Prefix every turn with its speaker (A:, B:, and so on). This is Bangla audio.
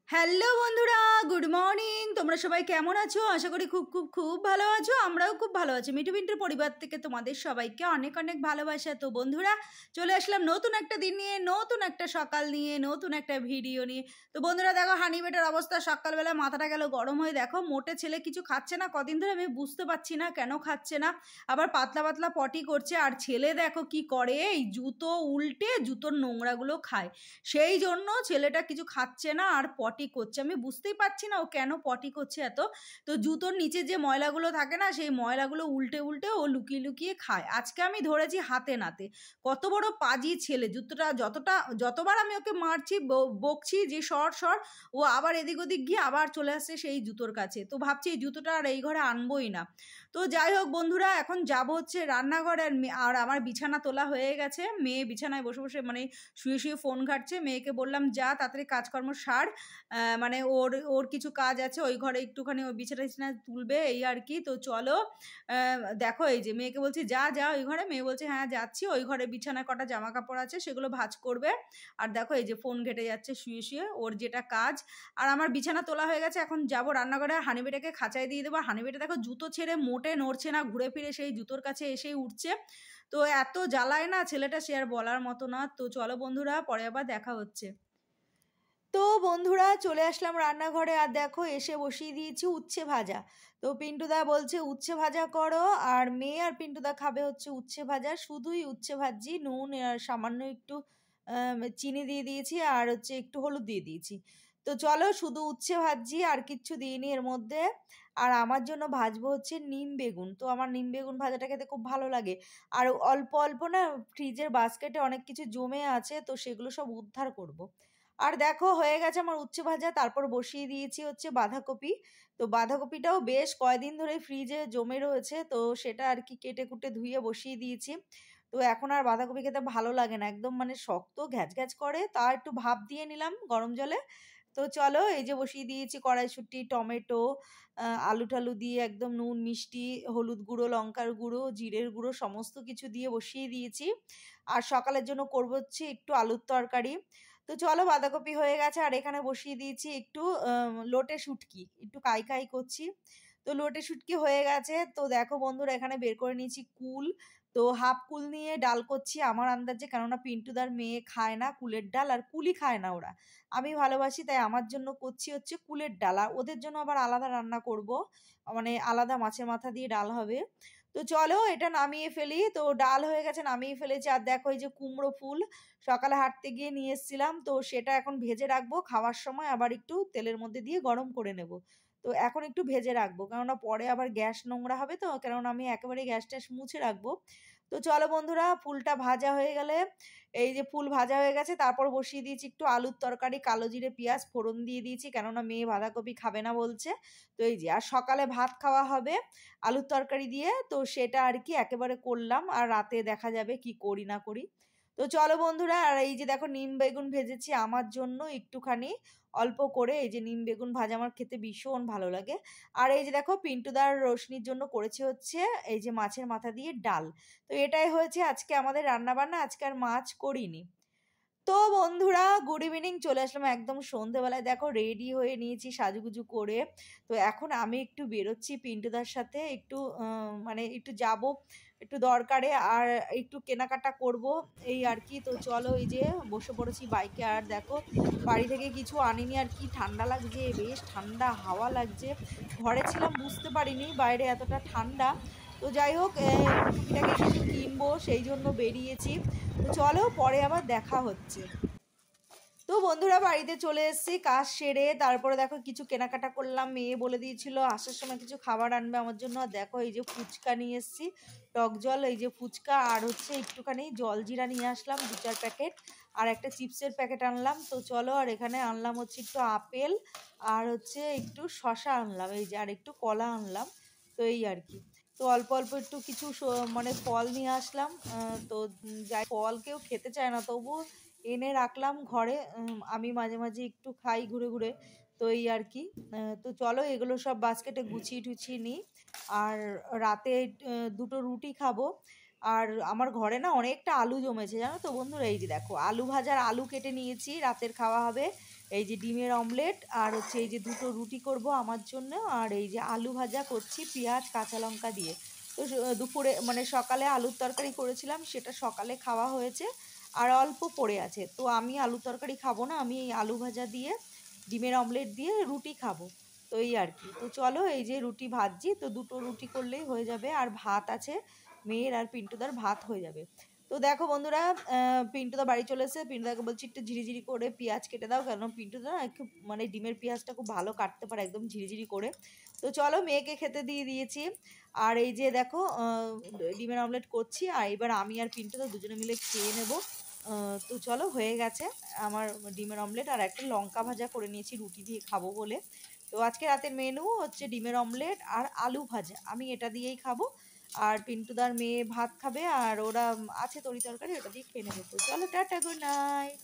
A: হ্যালো বন্ধুরা, গুড মর্নিং। তোমরা সবাই কেমন আছো? আশা করি খুব খুব খুব ভালো আছো। আমরাও খুব ভালো আছি। মিঠু পিন্টুর পরিবার থেকে তোমাদের সবাইকে অনেক অনেক ভালোবাসা। তো বন্ধুরা, চলে আসলাম নতুন একটা দিন নিয়ে, নতুন একটা সকাল নিয়ে, নতুন একটা ভিডিও নিয়ে। তো বন্ধুরা দেখো, হানি বেটার অবস্থা সকালবেলা মাথাটা গেল গরম হয়ে। দেখো মোটে ছেলে কিছু খাচ্ছে না কদিন ধরে, আমি বুঝতে পারছি না কেন খাচ্ছে না। আবার পাতলা পাতলা পটি করছে। আর ছেলে দেখো কি করে, এই জুতো উল্টে জুতোর নোংরাগুলো খায়। সেই জন্য ছেলেটা কিছু খাচ্ছে না আর পটি করছে। আমি বুঝতেই পারছি না ও কেন পটি করছে এত। তো জুতোর নিচে যে ময়লাগুলো থাকে না, সেই ময়লাগুলো উল্টে উল্টে ও লুকিয়ে লুকিয়ে খায়। আজকে আমি ধরেছি হাতে নাতে। কত বড় পাজি ছেলে! জুতোটা যতবার আমি ওকে মারছি, বকছি যে সর সর, ও আবার এদিক ওদিক গিয়ে আবার চলে আসছে সেই জুতোর কাছে। তো ভাবছি এই জুতোটা আর এই ঘরে আনবোই না। তো যাই হোক বন্ধুরা, এখন যাব হচ্ছে রান্নাঘরে। আর আমার বিছানা তোলা হয়ে গেছে। মেয়ে বিছানায় বসে বসে মানে শুয়ে শুয়ে ফোন ঘাটছে। মেয়েকে বললাম যা তাড়াতাড়ি কাজকর্ম সার, মানে ওর ওর কিছু কাজ আছে, ওই ঘরে একটুখানি ওই বিছানা টিছানা তুলবে, এই আর কি। তো চলো, দেখো এই যে মেয়েকে বলছি যা যা ওই ঘরে। মেয়ে বলছে হ্যাঁ যাচ্ছি। ওই ঘরে বিছানায় কটা জামা কাপড় আছে, সেগুলো ভাঁজ করবে। আর দেখো এই যে ফোন ঘেটে যাচ্ছে শুয়ে শুয়ে, ওর যেটা কাজ। আর আমার বিছানা তোলা হয়ে গেছে। এখন যাবো রান্নাঘরে, হানিবেটাকে খাঁচায় দিয়ে দেবো। হানিবেটা দেখো জুতো ছেড়ে মোটে নড়ছে না, ঘুরে ফিরে সেই জুতোর কাছে এসেই উঠছে। তো এত জ্বালায় না ছেলেটা, সে আর বলার মতো না। তো চলো বন্ধুরা, পরে আবার দেখা হচ্ছে। তো বন্ধুরা, চলে আসলাম রান্নাঘরে। আর দেখো এসে বসিয়ে দিয়েছি উচ্ছে ভাজা। তো পিন্টুদা বলছে উচ্ছে ভাজা করো, আর মেয়ে আর পিন্টুদা খাবে হচ্ছে উচ্ছে ভাজা। শুধুই উচ্ছে ভাজি, নুন আর সামান্য একটু চিনি দিয়ে দিয়েছি, আর হচ্ছে একটু হলুদ দিয়ে দিয়েছি। তো চলো, শুধু উচ্ছে ভাজি, আর কিচ্ছু দিইনি এর মধ্যে। আর আমার জন্য ভাজবো হচ্ছে নিম বেগুন। তো আমার নিম বেগুন ভাজাটা খেতে খুব ভালো লাগে। আর অল্প অল্প না ফ্রিজের বাস্কেটে অনেক কিছু জমে আছে, তো সেগুলো সব উদ্ধার করব। আর দেখো হয়ে গেছে আমার উচ্ছে ভাজা। তারপর বসিয়ে দিয়েছি হচ্ছে বাঁধাকপি। তো বাঁধাকপিটাও বেশ কয়দিন ধরে ফ্রিজে জমে রয়েছে, তো সেটা আর কি কেটে কুটে ধুয়ে বসিয়ে দিয়েছি। তো এখন আর বাঁধাকপি খেতে ভালো লাগে না, একদম মানে শক্ত ঘ্যাচ ঘ্যাচ করে। তা একটু ভাপ দিয়ে নিলাম গরম জলে। তো চলো, এই যে বসিয়ে দিয়েছি কড়াইশুঁটি, টমেটো, আলু টালু দিয়ে একদম নুন মিষ্টি হলুদ গুঁড়ো লঙ্কার গুঁড়ো জিরের গুঁড়ো সমস্ত কিছু দিয়ে বসিয়ে দিয়েছি। আর সকালের জন্য করবো হচ্ছে একটু আলুর তরকারি। তো চলো, বাঁধাকপি হয়ে গেছে। আর এখানে বসিয়ে দিয়েছি একটু লোটে শুটকি, একটু কাই কাই করছি। তো লোটে শুটকি হয়ে গেছে। তো দেখো বন্ধুরা, এখানে বের করে নিয়েছি কুল। তো হাফ কুল নিয়ে ডাল করছি আমার আন্দাজে, কেননা পিন্টুদার মেয়ে খায় না কুলের ডাল, আর কুলি খায় না ওরা। আমি ভালোবাসি, তাই আমার জন্য করছি হচ্ছে কুলের ডাল। আর ওদের জন্য আবার আলাদা রান্না করব, মানে আলাদা মাছের মাথা দিয়ে ডাল হবে। তো চলো, এটা নামিয়ে ফেলি। তো ডাল হয়ে গেছে, নামিয়ে ফেলেছি। আর দেখো এই যে কুমড়ো ফুল সকালে হাঁটতে গিয়ে নিয়ে এসেছিলাম, তো সেটা এখন ভেজে রাখবো। খাওয়ার সময় আবার একটু তেলের মধ্যে দিয়ে গরম করে নেব। তো এখন একটু ভেজে রাখবো, কেননা পরে আবার গ্যাস নোংরা হবে। তো কেননা আমি একেবারে গ্যাস ট্যাস মুছে রাখবো। তো চলো বন্ধুরা, ফুলটা ভাজা হয়ে গেলে, এই যে ফুল ভাজা হয়ে গেছে, তারপর বসিয়ে দিয়েছি একটু আলুর তরকারি। কালো জিরে পেঁয়াজ ফোড়ন দিয়ে দিয়েছি, কেননা মেয়ে বাঁধাকপি খাবে না বলছে। তো এই যে, আর সকালে ভাত খাওয়া হবে আলুর তরকারি দিয়ে, তো সেটা আর কি একেবারে করলাম। আর রাতে দেখা যাবে কি করি না করি। তো চলো বন্ধুরা, আর এই যে দেখো নিম বেগুন ভেজেছি আমার জন্য একটুখানি অল্প করে। এই যে নিম বেগুন ভাজা আমার খেতে ভীষণ ভালো লাগে। আর এই যে দেখো পিন্টুদার রোশনির জন্য করেছি হচ্ছে এই যে মাছের মাথা দিয়ে ডাল। তো এটাই হয়েছে আজকে আমাদের রান্না বান্না। আজকে আর মাছ করিনি। তো বন্ধুরা, গুড ইভিনিং। চলে আসলাম একদম সন্ধেবেলায়। দেখো রেডি হয়ে নিয়েছি সাজুগুজু করে। তো এখন আমি একটু বেরোচ্ছি পিন্টুদার সাথে, একটু মানে একটু যাব একটু দরকারে, আর একটু কেনাকাটা করব, এই আর কি। তো চলো, এই যে বসে পড়েছি বাইকে। আর দেখো বাড়ি থেকে কিছু আনিনি। আর কি ঠান্ডা লাগছে, বেশ ঠান্ডা হাওয়া লাগছে। ঘরে ছিলাম বুঝতে পারিনি বাইরে এতটা ঠান্ডা। তো যাই হোক, টুকিটাকি কিছু কিনবো সেই জন্য বেরিয়েছি। তো চলো, পরে আবার দেখা হচ্ছে। তো বন্ধুরা, বাড়িতে চলে এসেছি কাজ সেরে। তারপরে দেখো কিছু কেনাকাটা করলাম। মেয়ে বলে দিয়েছিল আসার সময় কিছু খাবার আনবে আমার জন্য। আর দেখো এই যে ফুচকা নিয়ে এসেছি, টক জল, এই যে ফুচকা, আর হচ্ছে একটুখানি জলজিরা নিয়ে আসলাম 2-4 প্যাকেট, আর একটা চিপসের প্যাকেট আনলাম। তো চলো, আর এখানে আনলাম হচ্ছে একটু আপেল, আর হচ্ছে একটু শশা আনলাম, এই যে, আর একটু কলা আনলাম। তো এই আর কি। তো অল্প অল্প একটু কিছু মানে ফল নিয়ে আসলাম। তো যাই, ফল কেউ খেতে চায় না, তবু এনে রাখলাম ঘরে। আমি মাঝে মাঝে একটু খাই ঘুরে ঘুরে। তো এই আর কি। তো চলো, এগুলো সব বাস্কেটে গুছিয়ে টুছিয়ে নিই। আর রাতে দুটো রুটি খাবো। আর আমার ঘরে না অনেকটা আলু জমেছে জানো তো বন্ধুরা। এই যে দেখো আলু ভাজার আলু কেটে নিয়েছি, রাতের খাওয়া হবে। এই যে ডিমের অমলেট আর হচ্ছে এই যে দুটো রুটি করব আমার জন্য, আর এই যে আলু ভাজা করছি পেঁয়াজ কাঁচা লঙ্কা দিয়ে। তো দুপুরে মানে সকালে আলুর তরকারি করেছিলাম, সেটা সকালে খাওয়া হয়েছে আর অল্প পড়ে আছে। তো আমি আলুর তরকারি খাবো না, আমি এই আলু ভাজা দিয়ে ডিমের অমলেট দিয়ে রুটি খাবো। তো এই আর কি। তো চলো এই যে রুটি ভাজছি, তো দুটো রুটি করলেই হয়ে যাবে, আর ভাত আছে মেয়ের আর পিন্টুদার, ভাত হয়ে যাবে। তো দেখো বন্ধুরা, পিন্টুদা বাড়ি চলে এসেছে। পিন্টুদাকে বলছি একটু ঝিরিঝিরি করে পেঁয়াজ কেটে দাও, কারণ পিন্টুদা না খুব মানে ডিমের পেঁয়াজটা খুব ভালো কাটতে পারে একদম ঝিরিঝিরি করে। তো চলো মেয়েকে খেতে দিয়ে দিয়েছি। আর এই যে দেখো ডিমের অমলেট করছি, আর এবার আমি আর পিন্টুদা দুজনে মিলে খেয়ে নেব। তো চলো হয়ে গেছে আমার ডিমের অমলেট, আর একটা লঙ্কা ভাজা করে নিয়েছি রুটি দিয়ে খাবো বলে। তো আজকে রাতের মেনু হচ্ছে ডিমের অমলেট আর আলু ভাজা, আমি এটা দিয়েই খাবো। আর পিন্টুদার মেয়ে ভাত খাবে, আর ওরা আছে তরি তরকারি, ওটা দিয়ে খেয়ে নেবে। তো চলো টাটা, গুড নাইট।